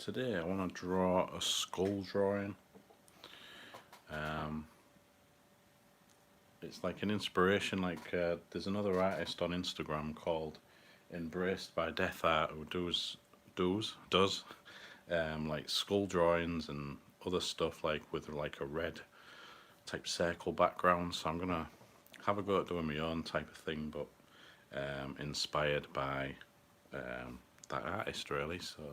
Today I want to draw a skull drawing. It's like an inspiration, there's another artist on Instagram called Embraced by Death Art who does like skull drawings and other stuff like with like a red type circle background. So I'm gonna have a go at doing my own type of thing, but inspired by that artist really. So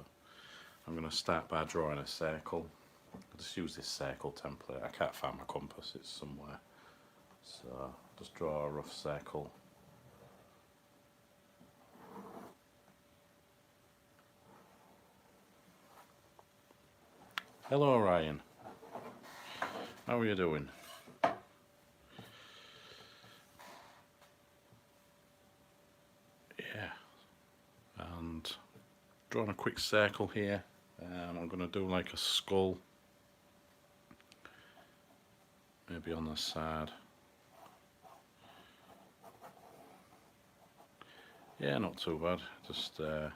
I'm going to start by drawing a circle. I'll just use this circle template. I can't find my compass, it's somewhere. So just draw a rough circle. Hello Ryan, how are you doing? Yeah, and drawing a quick circle here. I'm going to do like a skull, maybe on the side. Yeah, not too bad. Just I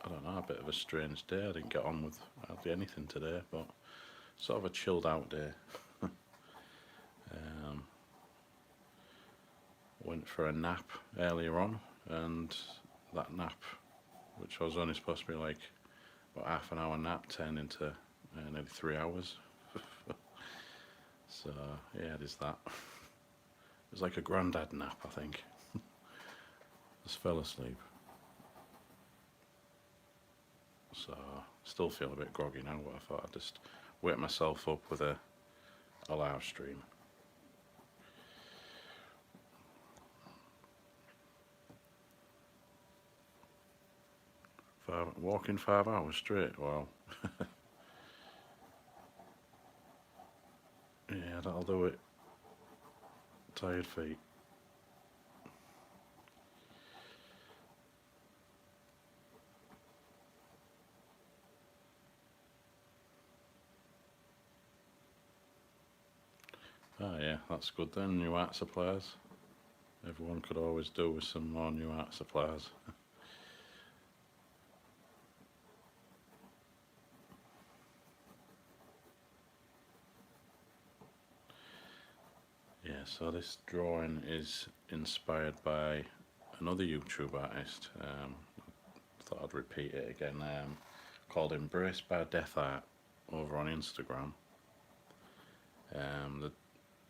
don't know, a bit of a strange day. I didn't get on with hardly anything today, but sort of a chilled out day. Went for a nap earlier on, and that nap, which was only supposed to be like about half an hour nap, turned into nearly 3 hours. So yeah, it is that. It was like a granddad nap, I think. Just fell asleep. So still feel a bit groggy now, but I thought I'd just wake myself up with a live stream. Walking 5 hours straight, wow. Yeah, that'll do it. Tired feet. Ah yeah, that's good then, new art supplies. Everyone could always do with some more new art supplies. Yeah, so this drawing is inspired by another YouTube artist. Thought I'd repeat it again. Called Embraced by Death Art over on Instagram.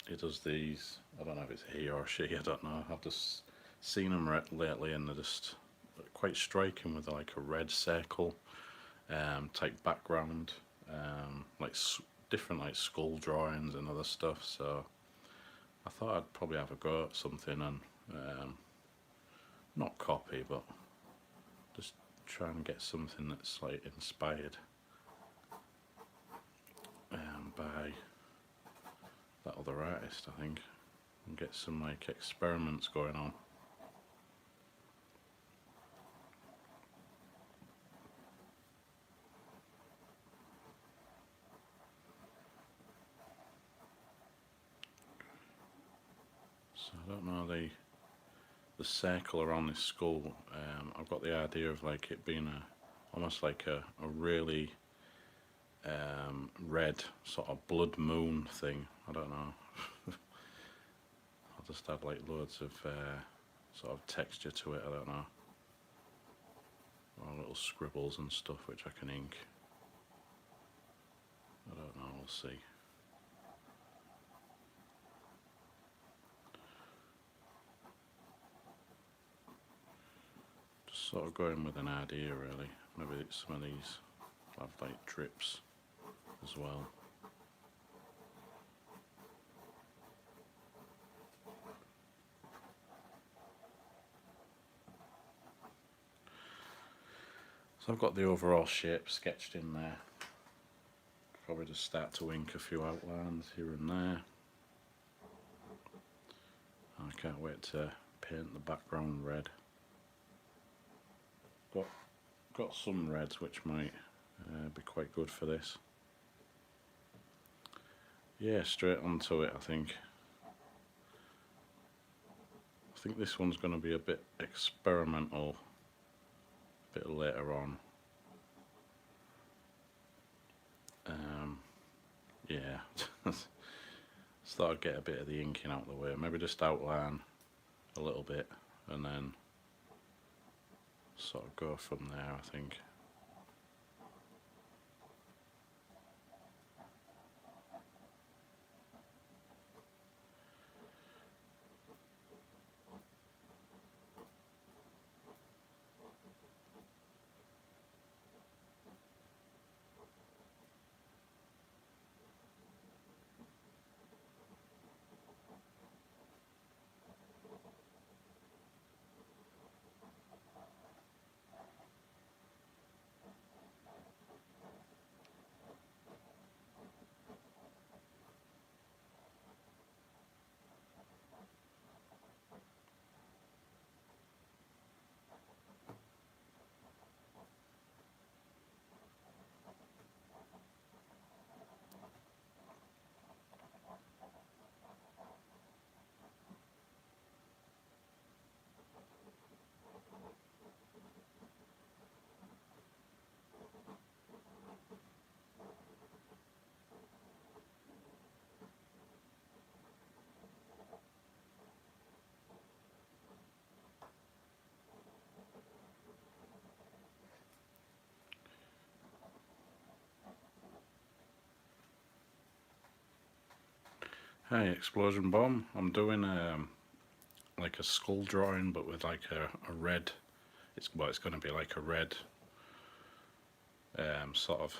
He does these. I don't know if it's he or she. I don't know. I've just seen them lately, and they're just quite striking with like a red circle type background, like different like skull drawings and other stuff. So I thought I'd probably have a go at something and not copy, but just try and get something that's like inspired by that other artist, I think, and get some like experiments going on. So I don't know the circle around this skull. I've got the idea of like it being almost like a really red sort of blood moon thing. I don't know. I'll just add like loads of sort of texture to it. I don't know. Or little scribbles and stuff which I can ink. I don't know. We'll see. Just sort of going with an idea really. Maybe some of these have like drips as well. So I've got the overall shape sketched in there. Probably just start to ink a few outlines here and there. I can't wait to paint the background red. Got some reds which might be quite good for this. Yeah, straight onto it I think. I think this one's going to be a bit experimental a bit later on. yeah, just thought I'd get a bit of the inking out of the way. Maybe just outline a little bit and then sort of go from there, I think. Hey, Explosion Bomb. I'm doing like a skull drawing, but with like a red. It's going to be like a red sort of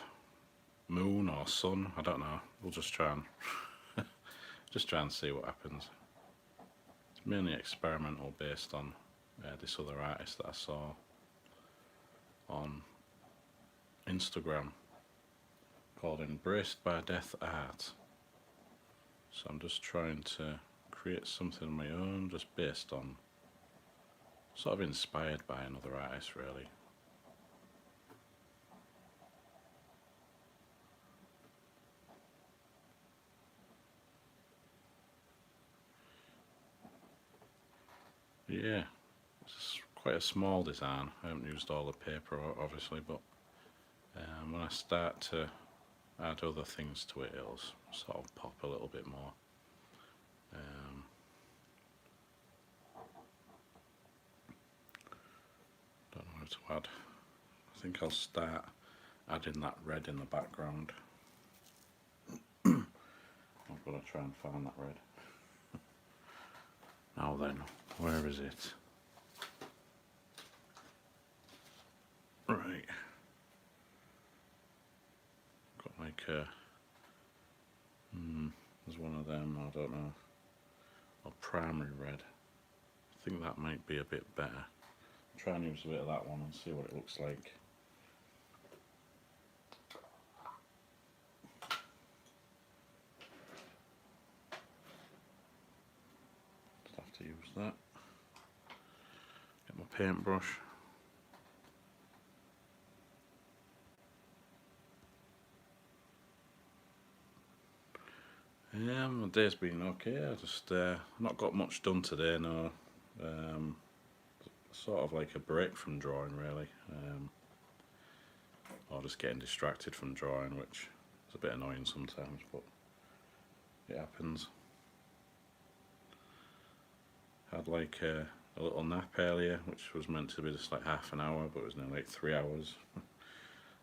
moon or sun. I don't know. We'll just try and see what happens. It's mainly experimental, based on this other artist that I saw on Instagram called Embraced by Death Art. So I'm just trying to create something of my own, just based on, sort of inspired by another artist, really. Yeah, it's quite a small design. I haven't used all the paper, obviously, but when I start to add other things to it, it'll sort of pop a little bit more. Don't know what to add. I think I'll start adding that red in the background. I've got to try and find that red. Now then, where is it? Right. Got like a... there's one of them, I don't know. A primary red. I think that might be a bit better. Try and use a bit of that one and see what it looks like. Just have to use that. Get my paintbrush. Yeah, my day's been okay. I just not got much done today. No, sort of like a break from drawing, really, or just getting distracted from drawing, which is a bit annoying sometimes, but it happens. Had like a little nap earlier, which was meant to be just like half an hour, but it was now like 3 hours.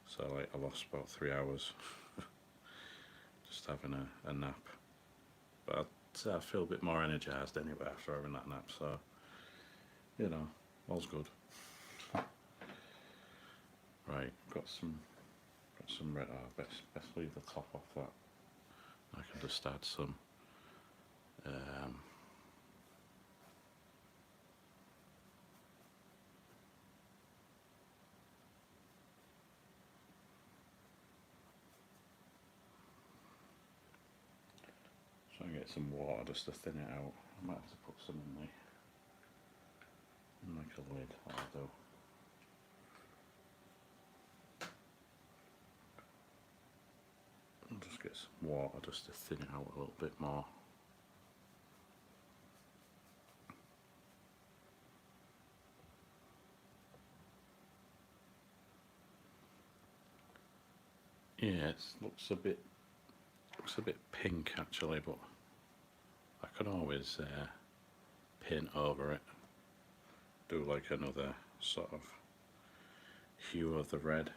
So like I lost about 3 hours just having a nap. But I feel a bit more energised anyway after having that nap, so you know, all's good. Right, got some red. Oh, best leave the top off that. I can just add some. Try and get some water just to thin it out. I might have to put some in like a lid. That'll do. I'll just get some water just to thin it out a little bit more. Yeah, it looks a bit Looks a bit pink actually, but I could always paint over it. Do like another sort of hue of the red.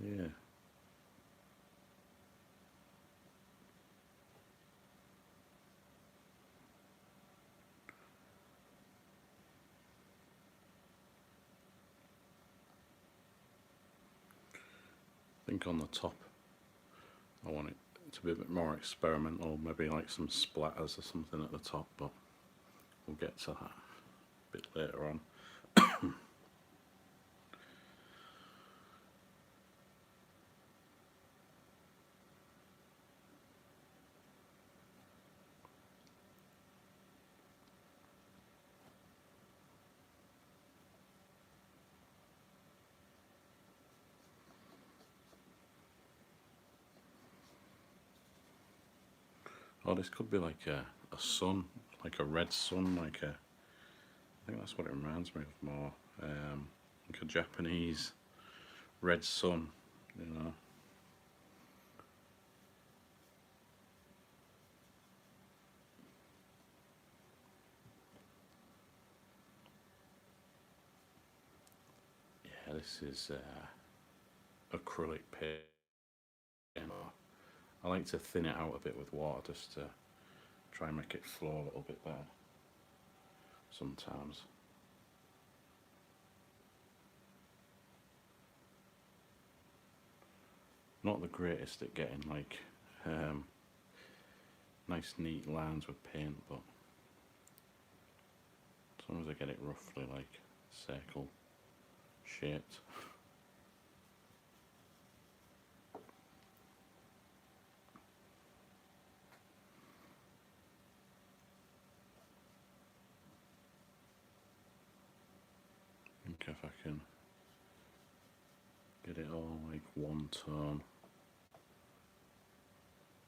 Yeah. I think on the top I want it to be a bit more experimental, maybe like some splatters or something at the top, but we'll get to that a bit later on. Oh, this could be like a sun, like a red sun, like a. I think that's what it reminds me of more. Like a Japanese red sun, you know. Yeah, this is acrylic paint. I like to thin it out a bit with water just to try and make it flow a little bit better sometimes. Not the greatest at getting like nice neat lines with paint, but as long as I get it roughly like circle shaped. I think if I can get it all like one tone,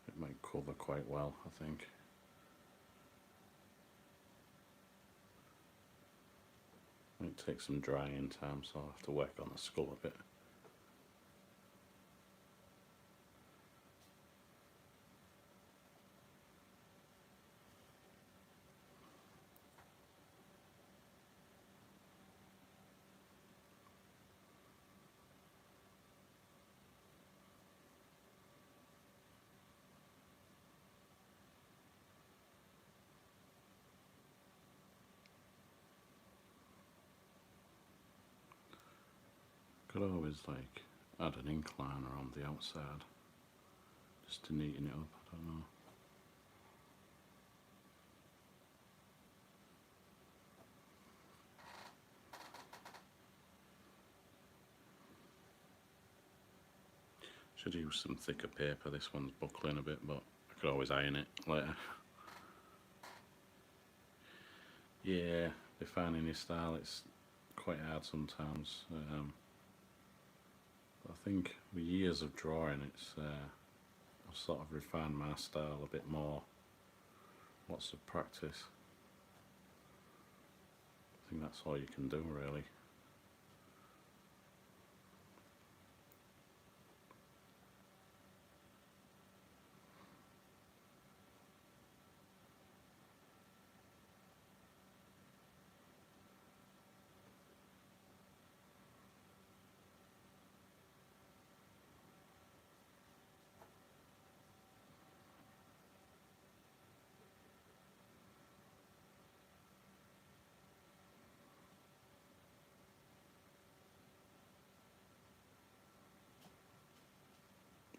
it might cover quite well, I think. Might take some drying time, so I'll have to work on the skull a bit. Could always like add an incline around the outside just to neaten it up, I don't know. Should use some thicker paper, this one's buckling a bit, but I could always iron it later. Yeah, defining your style, it's quite hard sometimes. I think with years of drawing, I've sort of refined my style a bit more. Lots of practice. I think that's all you can do, really.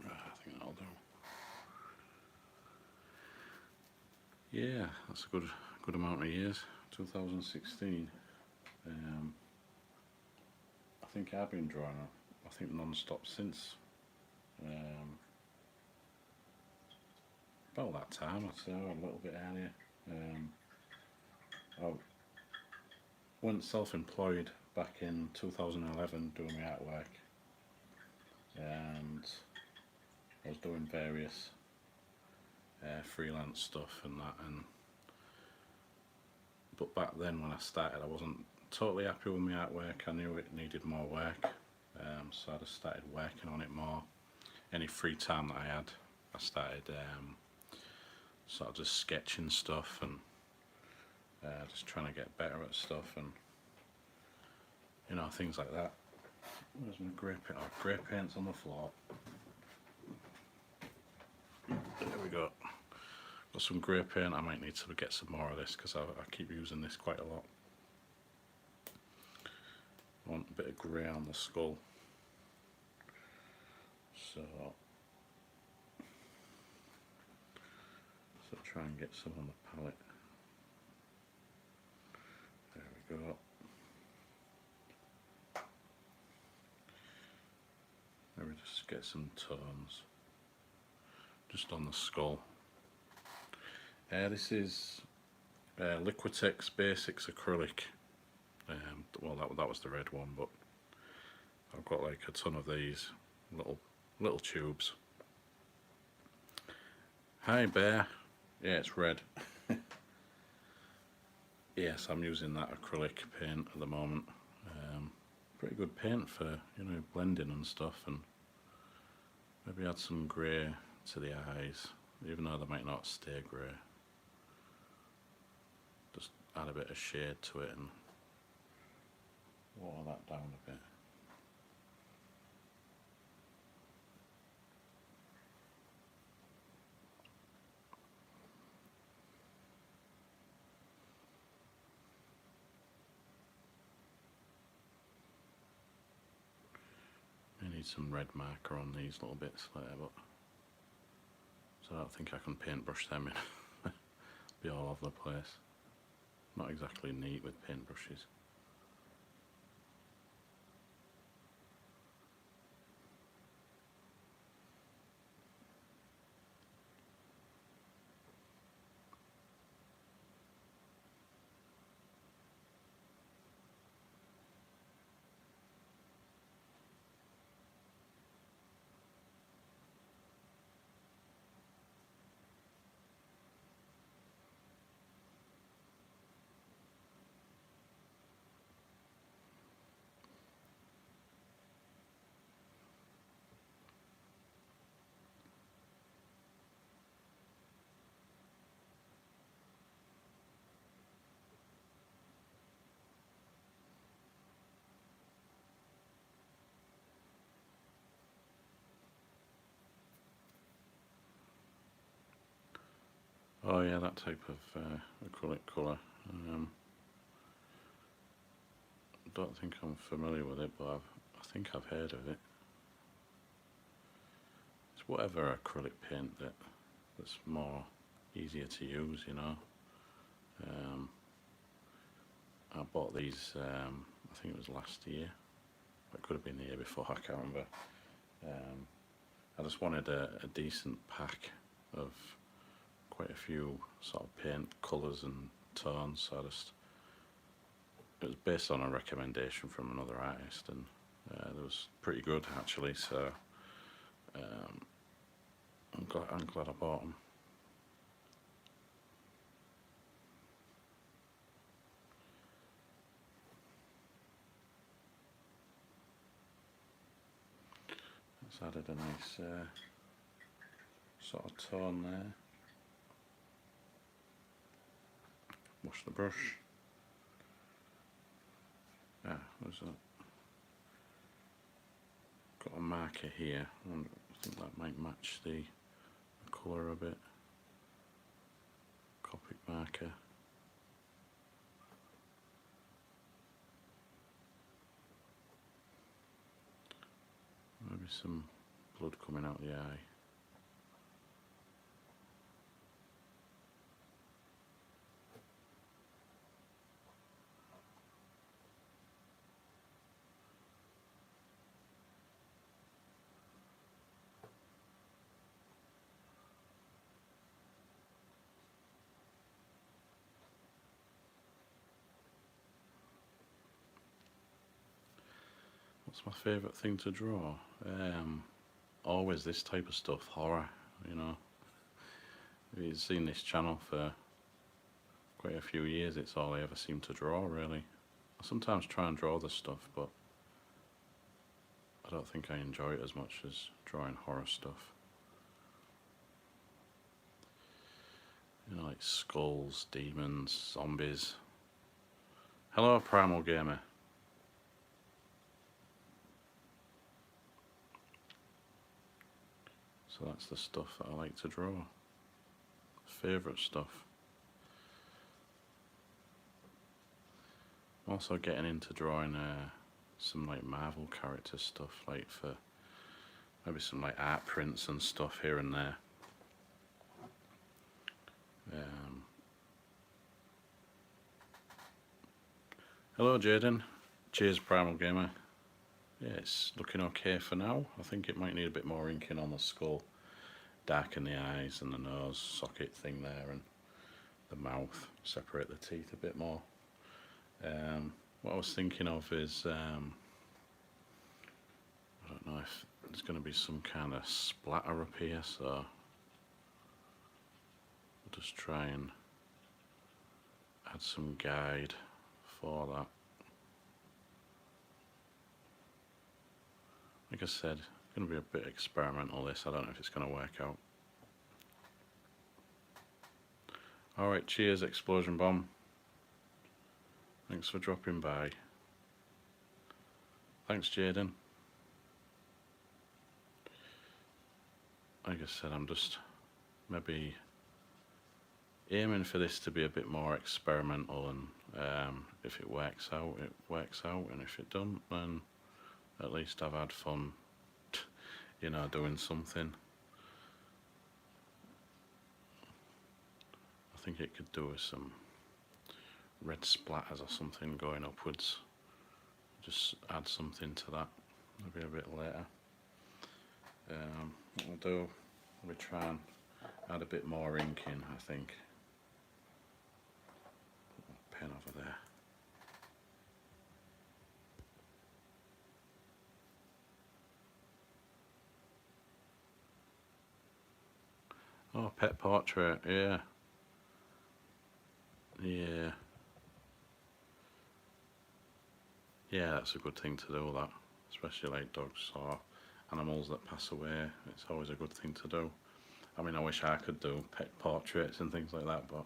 I think that'll do. Yeah, that's a good amount of years. 2016. I think I've been drawing, I think non-stop since about that time, I'd say, or a little bit earlier. I went self-employed back in 2011 doing my artwork, and I was doing various freelance stuff and that, and but back then when I started, I wasn't totally happy with my artwork. I knew it needed more work, so I just started working on it more. Any free time that I had, I started sort of just sketching stuff and just trying to get better at stuff, and you know, things like that. Where's my grey paint? Oh, grey paint's on the floor. There we go. Got some grey paint. I might need to get some more of this because I keep using this quite a lot. I want a bit of grey on the skull. So try and get some on the palette. There we go. Maybe just get some tones just on the skull. This is Liquitex Basics acrylic. Well, that was the red one, but I've got like a ton of these little tubes. Hi Bear. Yeah, it's red. Yes, I'm using that acrylic paint at the moment. Pretty good paint for, you know, blending and stuff, and maybe add some grey to the eyes, even though they might not stay grey. Just add a bit of shade to it and water that down a bit. I need some red marker on these little bits there, but so I don't think I can paintbrush them in. Be all over the place. Not exactly neat with paintbrushes. Oh yeah, that type of acrylic colour. Don't think I'm familiar with it, but I think I've heard of it. It's whatever acrylic paint that's more easier to use, you know. I bought these, I think it was last year. It could have been the year before, I can't remember. I just wanted a decent pack of quite a few sort of paint colours and tones, so it was based on a recommendation from another artist, and it was pretty good actually, so I'm glad I bought them. It's added a nice sort of tone there. Wash the brush. There's got a marker here. I think that might match the colour a bit. Copic marker. Maybe some blood coming out the eye. What's my favourite thing to draw? Always this type of stuff, horror, you know. If you've seen this channel for quite a few years, it's all I ever seem to draw, really. I sometimes try and draw the stuff, but I don't think I enjoy it as much as drawing horror stuff. You know, like skulls, demons, zombies. Hello, Primal Gamer. So that's the stuff that I like to draw. Favourite stuff. I'm also getting into drawing some like Marvel character stuff, like for maybe some like art prints and stuff here and there. Hello, Jaden. Cheers, Primal Gamer. Yeah, it's looking okay for now. I think it might need a bit more inking on the skull. Darken the eyes and the nose socket thing there, and the mouth. Separate the teeth a bit more. What I was thinking of is, I don't know if there's going to be some kind of splatter up here, so I'll just try and add some guide for that. Like I said, it's going to be a bit experimental this, I don't know if it's going to work out. Alright, cheers Explosion Bomb. Thanks for dropping by. Thanks, Jaden. Like I said, I'm just maybe aiming for this to be a bit more experimental, and if it works out, it works out, and if it don't, then at least I've had fun, you know, doing something. I think it could do with some red splatters or something going upwards. Just add something to that, maybe a bit later. What we'll do, we'll try and add a bit more ink in, I think. Put my pen over there. Oh, pet portrait, yeah. Yeah. Yeah, that's a good thing to do, that. Especially like dogs or animals that pass away. It's always a good thing to do. I mean, I wish I could do pet portraits and things like that, but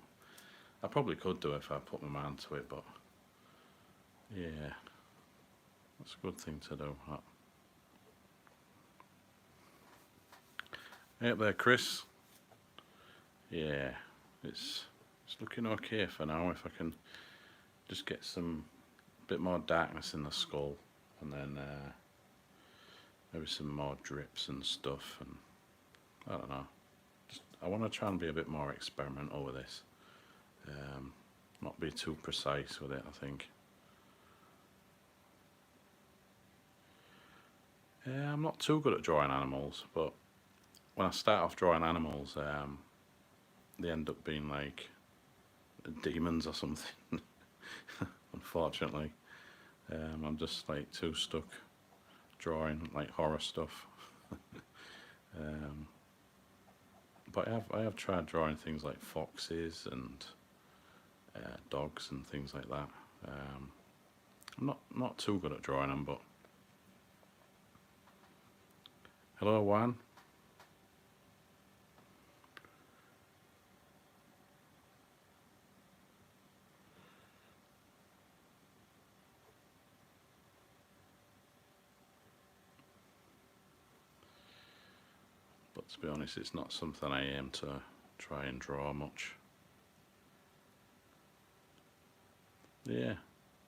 I probably could do if I put my mind to it, but yeah, that's a good thing to do, that. Hey up there, Chris. Yeah, it's looking okay for now. If I can just get some bit more darkness in the skull, and then maybe some more drips and stuff, and I don't know. I want to try and be a bit more experimental with this. Not be too precise with it, I think. I'm not too good at drawing animals, but when I start off drawing animals, they end up being like demons or something. Unfortunately, I'm just like too stuck drawing like horror stuff. But I have tried drawing things like foxes and dogs and things like that. I'm not too good at drawing them, but hello, Juan. But to be honest, it's not something I aim to try and draw much. Yeah,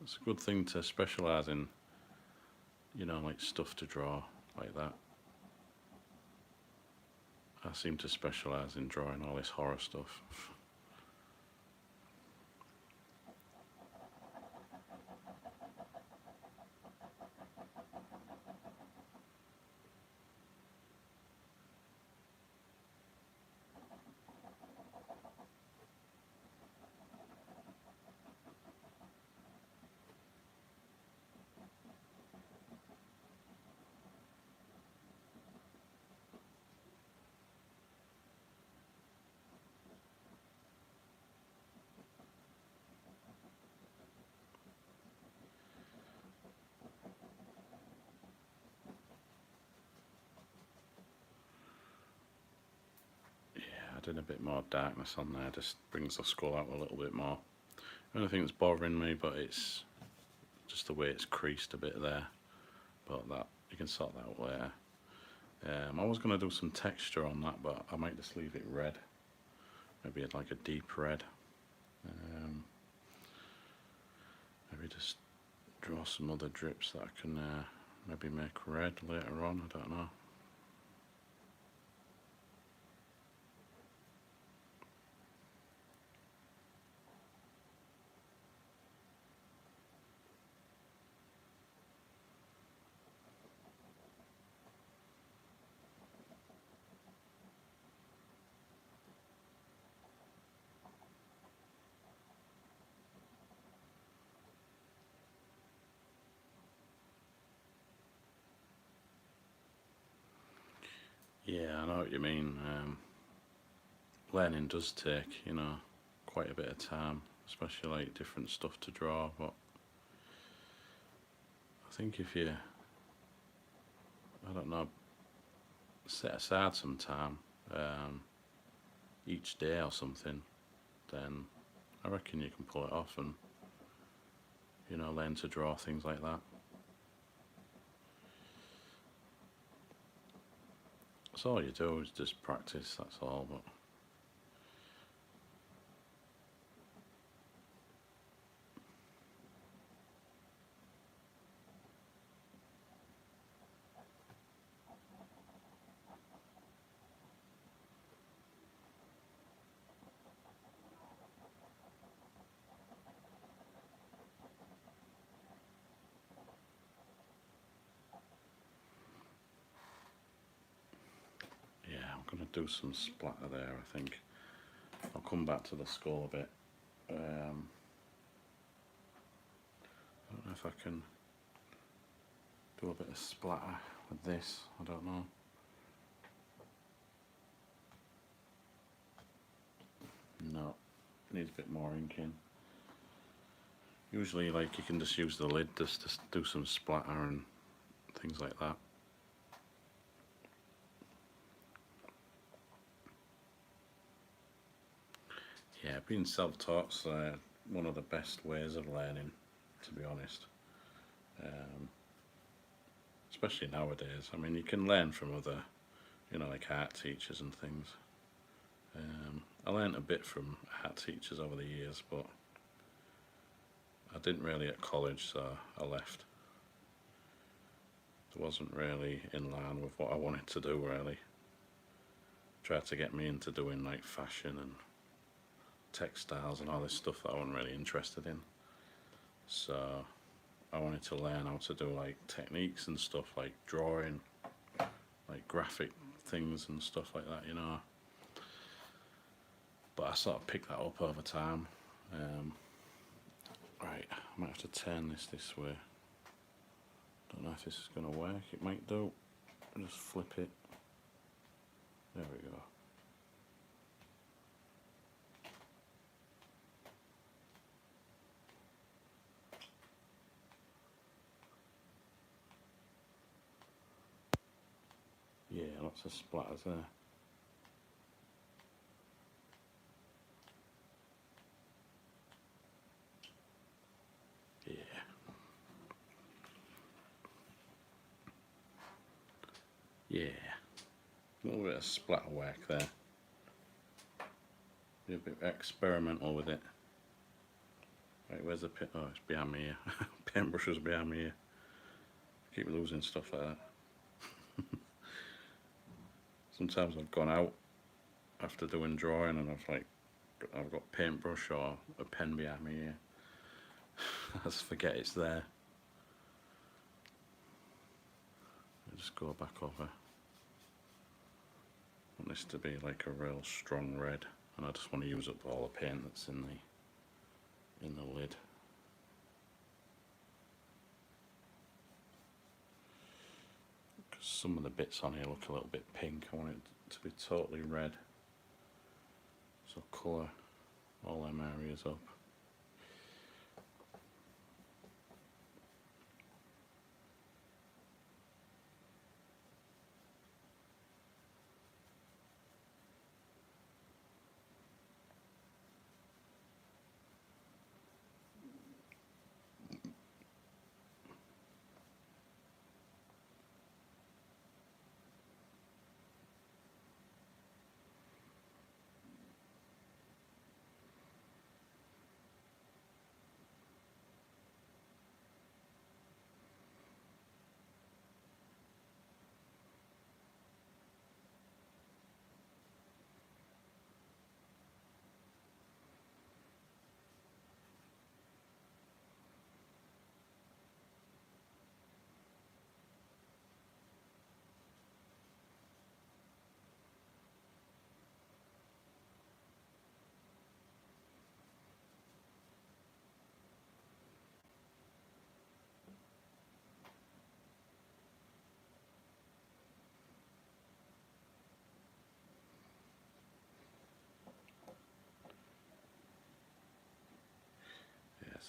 it's a good thing to specialise in, you know, like stuff to draw like that. I seem to specialise in drawing all this horror stuff. adding a bit more darkness on there just brings the skull out a little bit more. The only thing that's bothering me, but it's just the way it's creased a bit there, but that you can sort that out later. I was going to do some texture on that, but I might just leave it red, maybe like a deep red. Maybe just draw some other drips that I can maybe make red later on, I don't know. Yeah, I know what you mean. Learning does take, quite a bit of time, especially like different stuff to draw, but I think if you, I don't know, set aside some time each day or something, then I reckon you can pull it off and, learn to draw things like that. That's all you do is just practice, that's all, but yeah, I'm going to do some splatter there, I think. I'll come back to the skull a bit. I don't know if I can do a bit of splatter with this, I don't know. No, needs a bit more ink in. Usually, like, you can just use the lid just to do some splatter and things like that. Yeah, being self-taught's one of the best ways of learning, to be honest. Especially nowadays. I mean, you can learn from other, like art teachers and things. I learnt a bit from art teachers over the years, but I didn't really at college, so I left. It wasn't really in line with what I wanted to do, really. Tried to get me into doing like fashion and textiles and all this stuff that I wasn't really interested in. So I wanted to learn how to do like techniques and stuff, like drawing, like graphic things and stuff like that, But I sort of picked that up over time. Right, I might have to turn this way. Don't know if this is going to work. It might do. Just flip it. There we go. Yeah, lots of splatters there. Yeah. Yeah. A little bit of splatter work there. Be a bit experimental with it. Right, where's the pin? Oh, it's behind me here. Paintbrush is behind me here. Keep losing stuff like that. Sometimes I've gone out after doing drawing and I've got paintbrush or a pen behind me here. I just forget it's there. I'll just go back over. I want this to be like a real strong red, and I just want to use up all the paint that's in the lid. Because some of the bits on here look a little bit pink. I want it to be totally red. So colour all them areas up.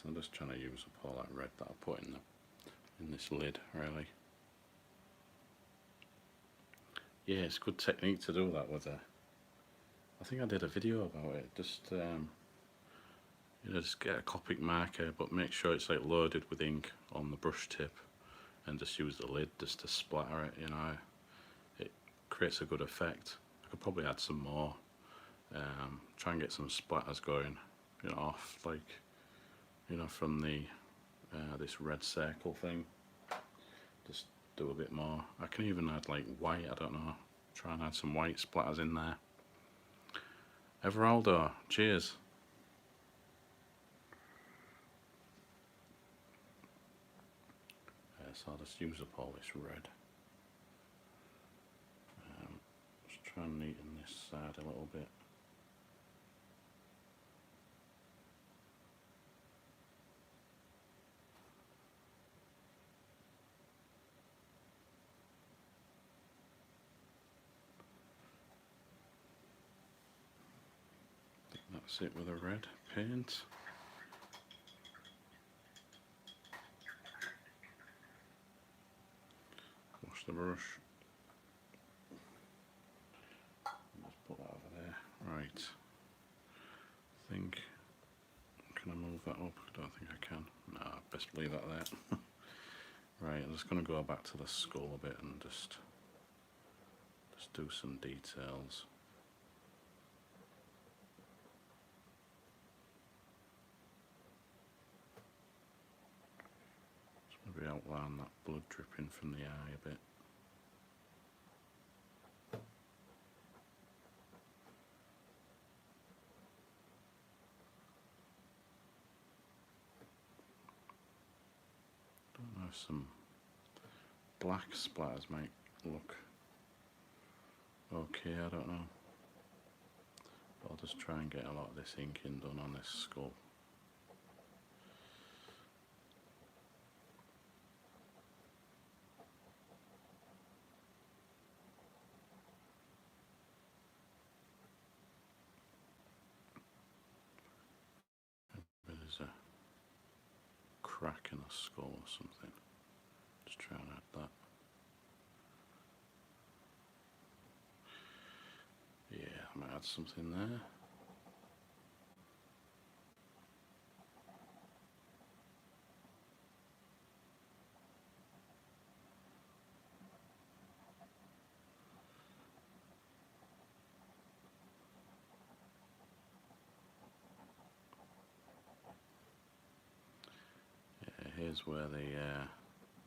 I'm just trying to use up all that red that I put in this lid, really. Yeah, it's a good technique to do that with I think I did a video about it. Just just get a Copic marker, but make sure it's like loaded with ink on the brush tip, and just use the lid just to splatter it. It creates a good effect. I could probably add some more. Try and get some splatters going, off like, from the this red circle thing. Just do a bit more. I can even add like white. I don't know. Try and add some white splatters in there. Everaldo, cheers. So I'll just use up all this red. Just try and neaten this side a little bit. That's it with a red paint. Wash the brush. Just put that over there. Right. I think, can I move that up? I don't think I can. No, best leave that there. Right, I'm just going to go back to the skull a bit and just do some details. Just maybe outline that blood dripping from the eye a bit. Don't know if some black splatters might look okay, I don't know. But I'll just try and get a lot of this inking done on this skull. Maybe there's a crack in a skull or something. Just try and add that. Yeah, I might add something there. Yeah, here's where the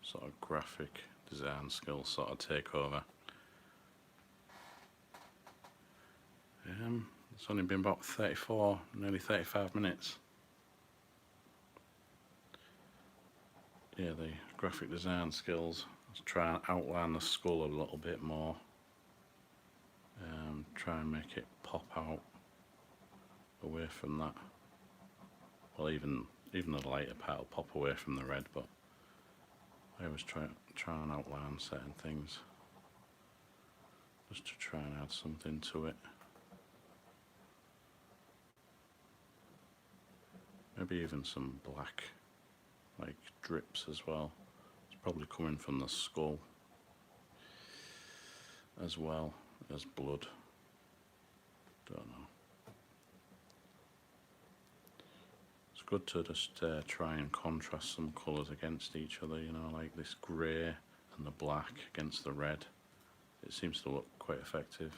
sort of graphic design skills sort of take over. It's only been about 34, nearly 35 minutes. Yeah, the graphic design skills. Let's try and outline the skull a little bit more. Try and make it pop out away from that. Well, even the lighter part will pop away from the red, but I always try and outline certain things just to try and add something to it. Maybe even some black, like drips as well. It's probably coming from the skull as well as blood. Don't know. It's good to just try and contrast some colours against each other, like this grey and the black against the red. It seems to look quite effective.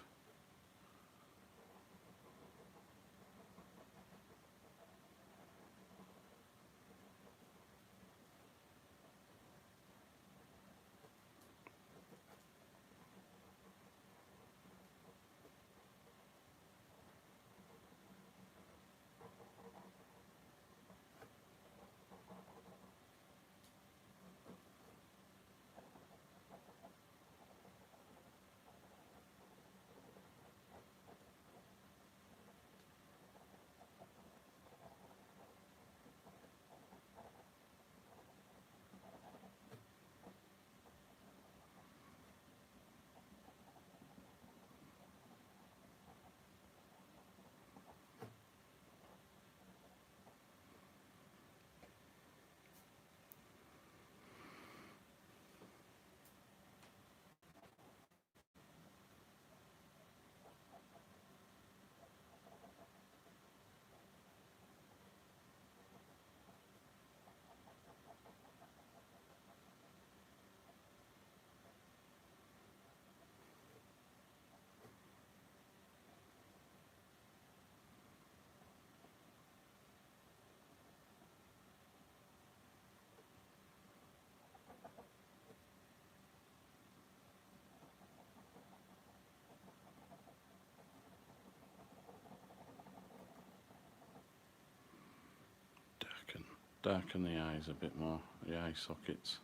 darken the eyes a bit more, the eye sockets.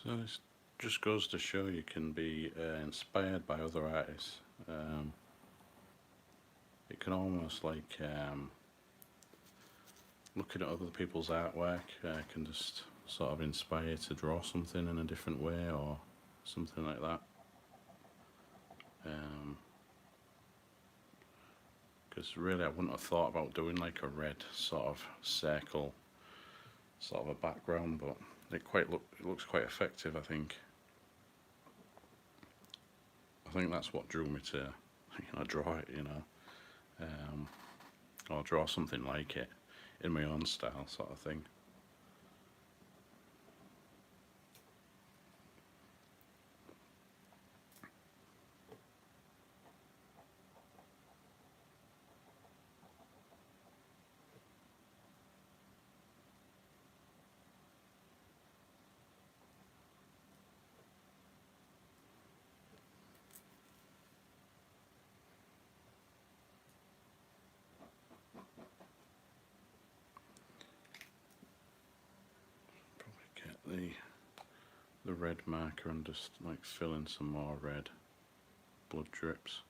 So this just goes to show you can be inspired by other artists. It can almost like looking at other people's artwork can just sort of inspire you to draw something in a different way or something like that. Because really I wouldn't have thought about doing like a red sort of circle sort of a background, but it looks quite effective, I think. I think that's what drew me to draw it, or draw something like it in my own style sort of thing. Probably get the red marker and just like fill in some more red blood drips.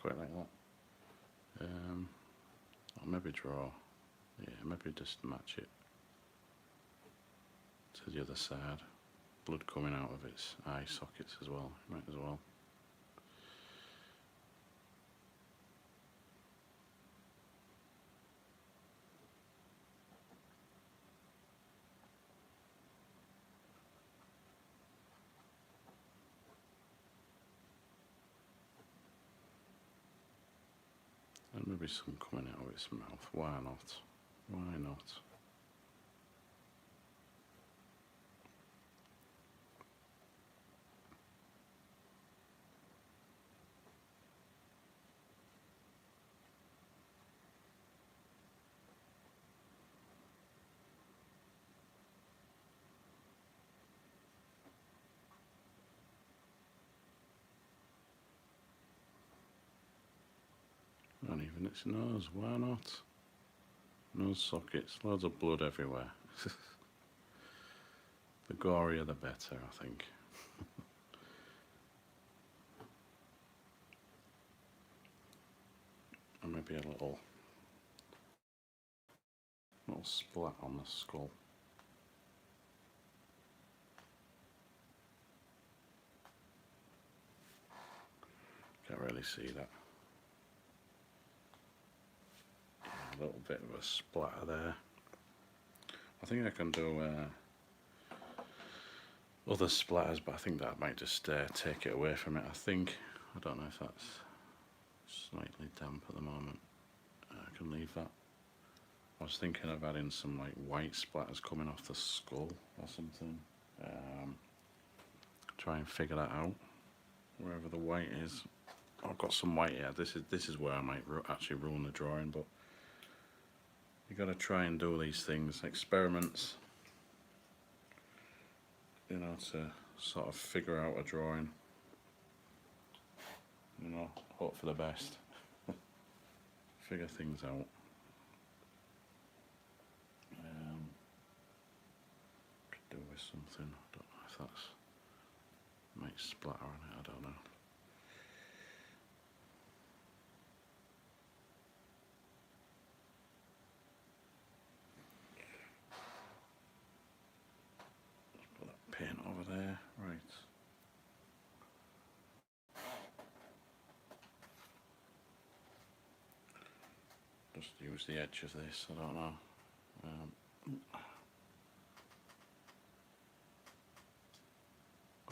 Quite like that. I'll maybe draw, maybe just match it to the other side. Blood coming out of its eye sockets as well, might as well. And maybe some coming out of its mouth. Why not? Why not? And even its nose, why not? Nose sockets, loads of blood everywhere. The gorier the better, I think. And maybe a little splat on the skull. Can't really see that. A little bit of a splatter there. I think I can do other splatters, but I think that might just take it away from it. I don't know if that's slightly damp at the moment. I can leave that. I was thinking of adding some like white splatters coming off the skull or something. Try and figure that out. Wherever the white is, I've got some white here. This is where I might actually ruin the drawing, but you got to try and do these things, experiments, you know, to sort of figure out a drawing. You know, hope for the best. Figure things out. Could do with something. I don't know if that's might splatter on it. I don't know. Let's put that paint over there. Right. Just use the edge of this. I don't know.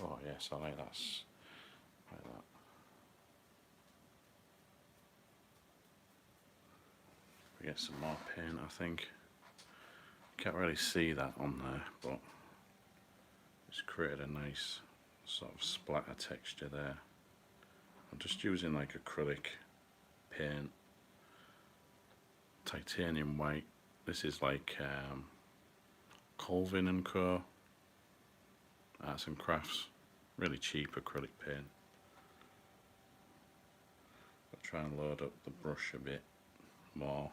Oh yes, I like that. Like that. We get some more paint, I think. Can't really see that on there, but it's created a nice sort of splatter texture there. I'm just using like acrylic paint, titanium white. This is like Colvin & Co. Arts and Crafts, really cheap acrylic paint. I'll try and load up the brush a bit more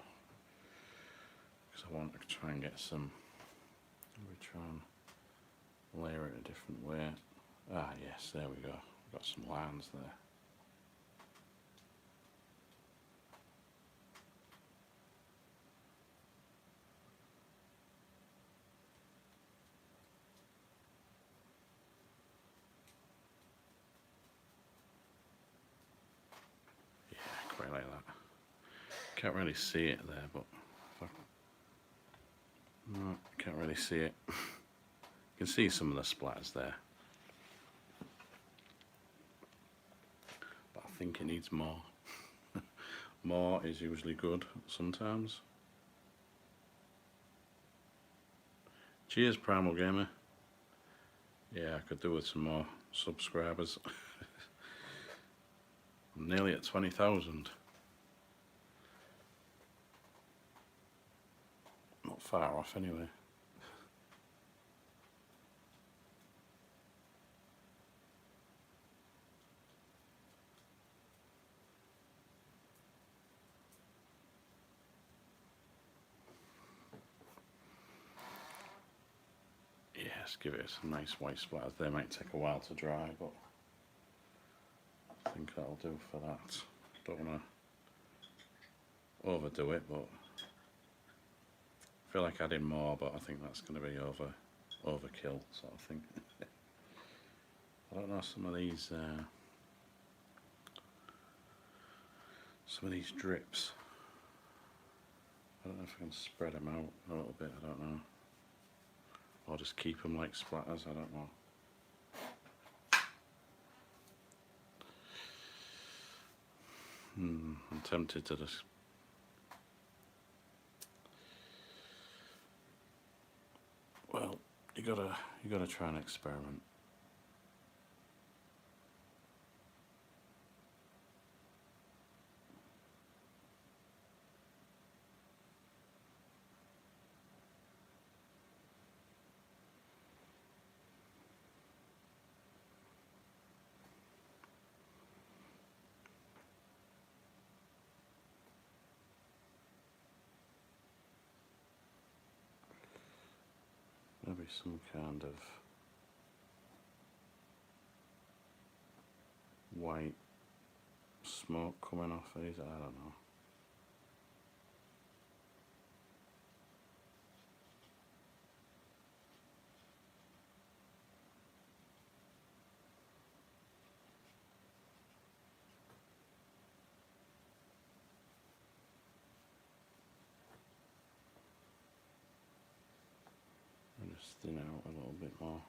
because I want to try and get some. Maybe try and layer it a different way. Ah, yes, there we go. Got some lines there. Quite like that. Can't really see it there, but no, can't really see it. You can see some of the splatters there, but I think it needs more. More is usually good sometimes. Cheers, Primal Gamer. Yeah, I could do with some more subscribers. I'm nearly at 20,000. Not far off anyway. Yes, give it some nice white splatters. They might take a while to dry, but I think that'll do for that. Don't want to overdo it, but I feel like adding more, but I think that's going to be overkill sort of thing. I don't know, some of these drips, I don't know if I can spread them out a little bit, I don't know, or just keep them like splatters, I don't know. I'm tempted to just well, you gotta try and experiment. Maybe some kind of white smoke coming off these, I don't know. I'll just thin out a little bit more.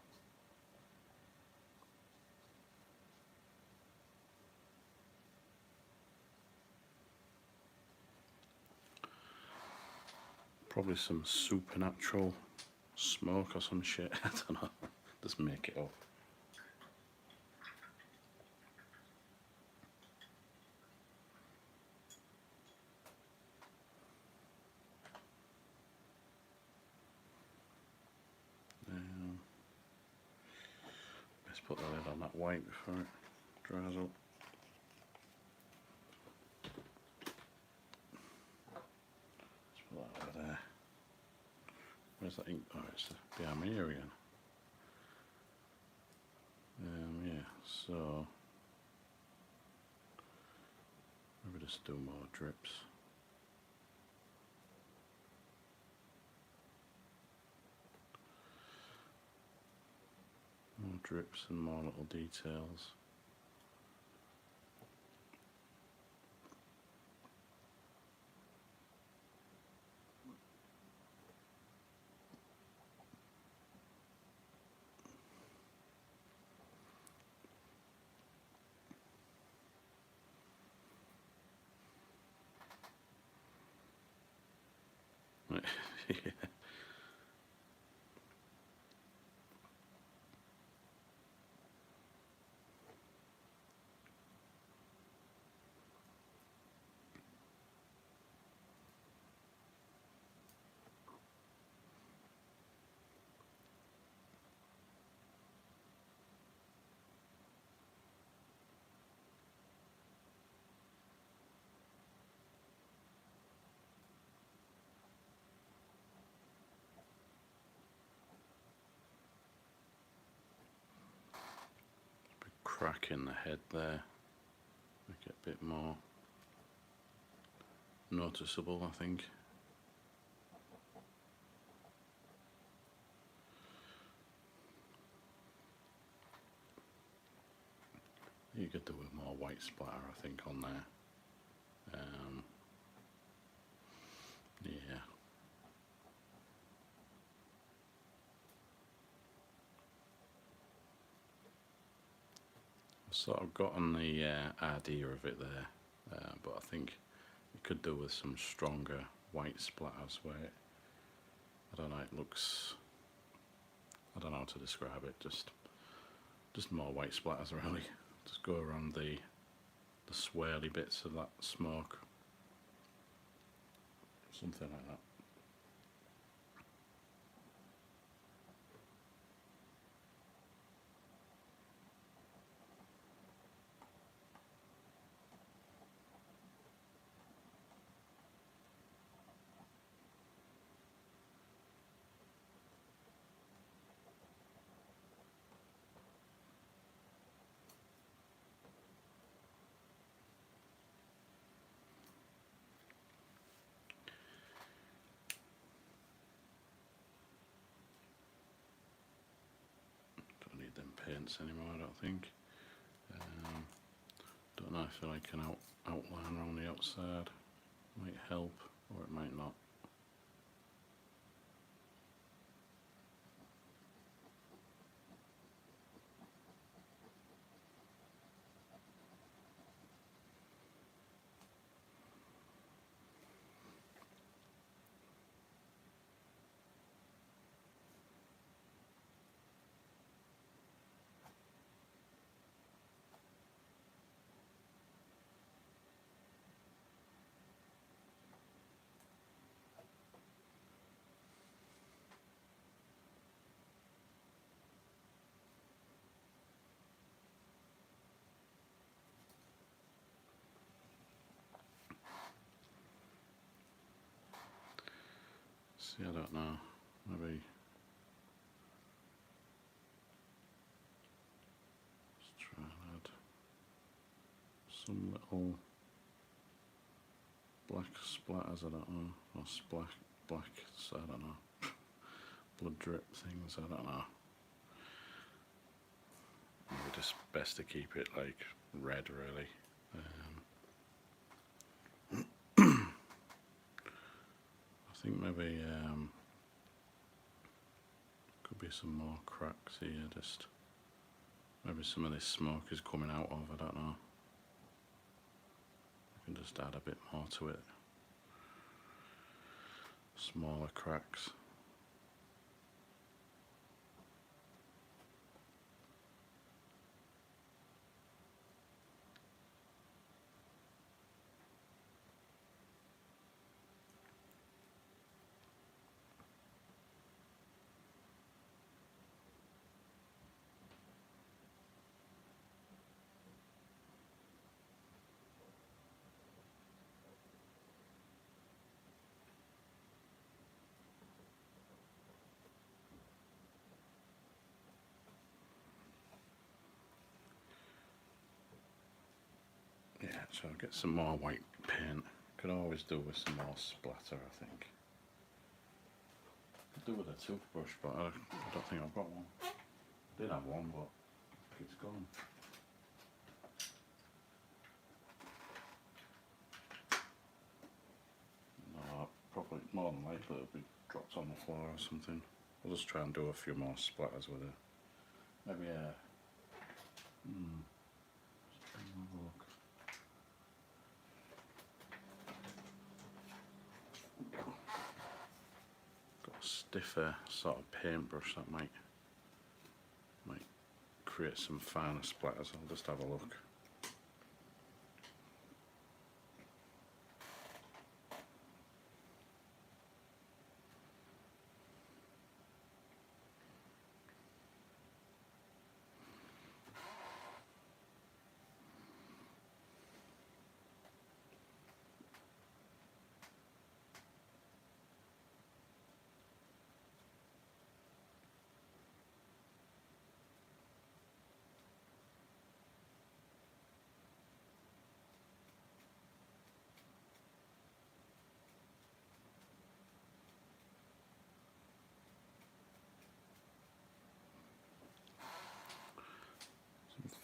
Probably some supernatural smoke or some shit. I don't know. Just make it up. Let's put the lid on that white before it dries up. Let's put that over there. Where's that ink? Oh, it's behind me here again. Yeah, so maybe just do more drips. More drips and more little details. Yeah. Crack in the head there, make it a bit more noticeable, I think. You could do with more white splatter, I think, on there. Yeah. I've sort of gotten the idea of it there, but I think you could do with some stronger white splatters where it, I don't know, it looks, I don't know how to describe it, just more white splatters really. Just go around the swirly bits of that smoke, something like that. Don't need them paints anymore, I don't think. Don't know if I like an outline around the outside. Might help, or it might not. See, I don't know. Maybe let's try and add some little black splatters, I don't know, or black, so I don't know, blood drip things, I don't know. Maybe just best to keep it like red really. I think maybe could be some more cracks here, just maybe some of this smoke is coming out of, I don't know. I can just add a bit more to it. smaller cracks. Yeah, so I'll get some more white paint. Could always do with some more splatter, I think. Could do with a toothbrush, but I don't think I've got one. I did have one, but it's gone. No, probably more than likely it'll be dropped on the floor or something. I'll just try and do a few more splatters with it. Maybe a. Just try and have a look. Got a stiffer sort of paintbrush that might create some finer splatters. I'll just have a look.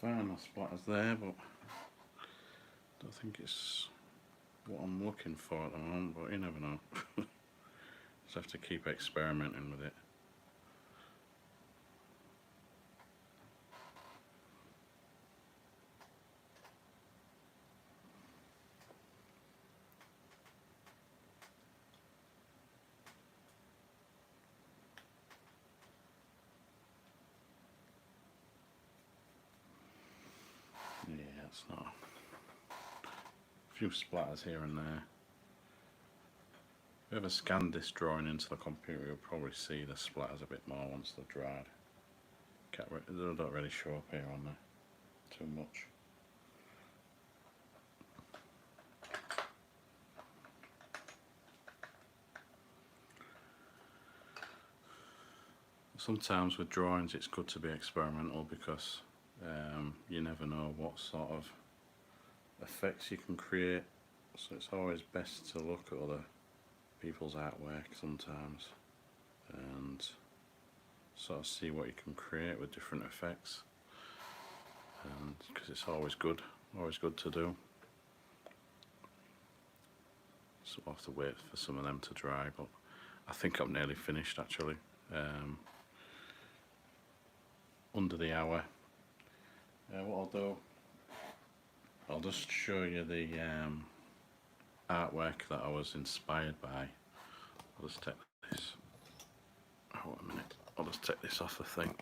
Fine, splatters there, but I don't think it's what I'm looking for at the moment, but you never know. Just have to keep experimenting with it. Yeah, it's not. A few splatters here and there. If you ever scanned this drawing into the computer, you'll probably see the splatters a bit more once they're dried. They don't really show up here on there too much. Sometimes with drawings it's good to be experimental because you never know what sort of effects you can create, so it's always best to look at other people's artwork sometimes and sort of see what you can create with different effects, and because it's always good to do. So I'll have to wait for some of them to dry, but I think I'm nearly finished actually. Under the hour. What I'll do, I'll just show you the artwork that I was inspired by. I'll just take this. Oh, a minute. I'll just take this off the thing.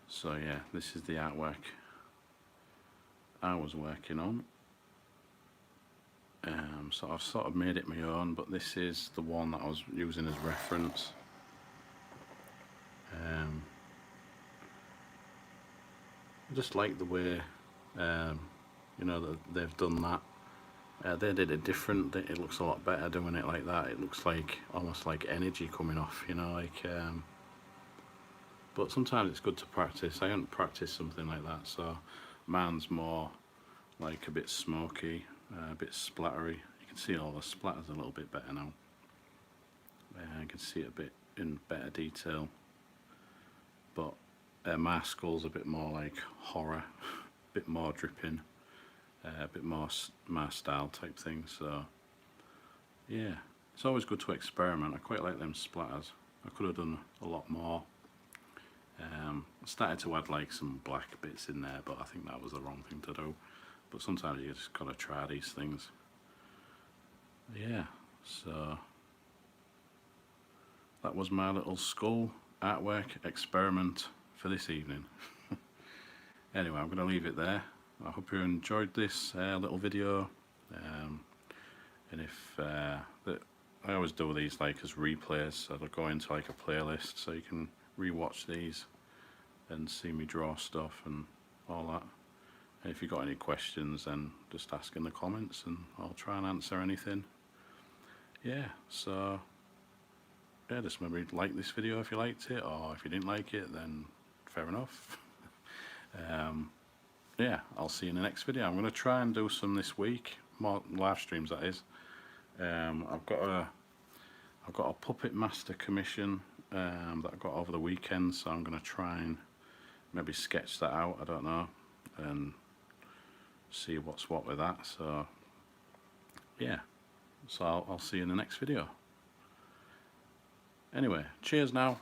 So yeah, this is the artwork I was working on. So I've sort of made it my own, but this is the one that I was using as reference. I just like the way you know that they've done that. They did it different. It looks a lot better doing it like that. It looks like almost like energy coming off, you know, like. But sometimes it's good to practice. I haven't practiced something like that, so mine's more like a bit smoky, a bit splattery. You can see all the splatters a little bit better now. You can see it a bit in better detail. But my skull's a bit more like horror, a bit more dripping, a bit more my style type thing. So yeah, it's always good to experiment. I quite like them splatters. I could have done a lot more. I started to add like some black bits in there, but I think that was the wrong thing to do. But sometimes you just gotta try these things. Yeah, so that was my little skull artwork experiment for this evening. Anyway, I'm going to leave it there. I hope you enjoyed this little video. And if I always do these like as replays, so they'll go into like a playlist, so you can rewatch these and see me draw stuff and all that. And if you've got any questions, then just ask in the comments and I'll try and answer anything. Yeah, so yeah, just maybe like this video if you liked it, or if you didn't like it, then fair enough. Yeah, I'll see you in the next video. I'm going to try and do some this week, more live streams that is. I've got a puppet master commission that I got over the weekend, so I'm going to try and maybe sketch that out, I don't know, and see what's what with that. So yeah, so I'll see you in the next video. Anyway, cheers now.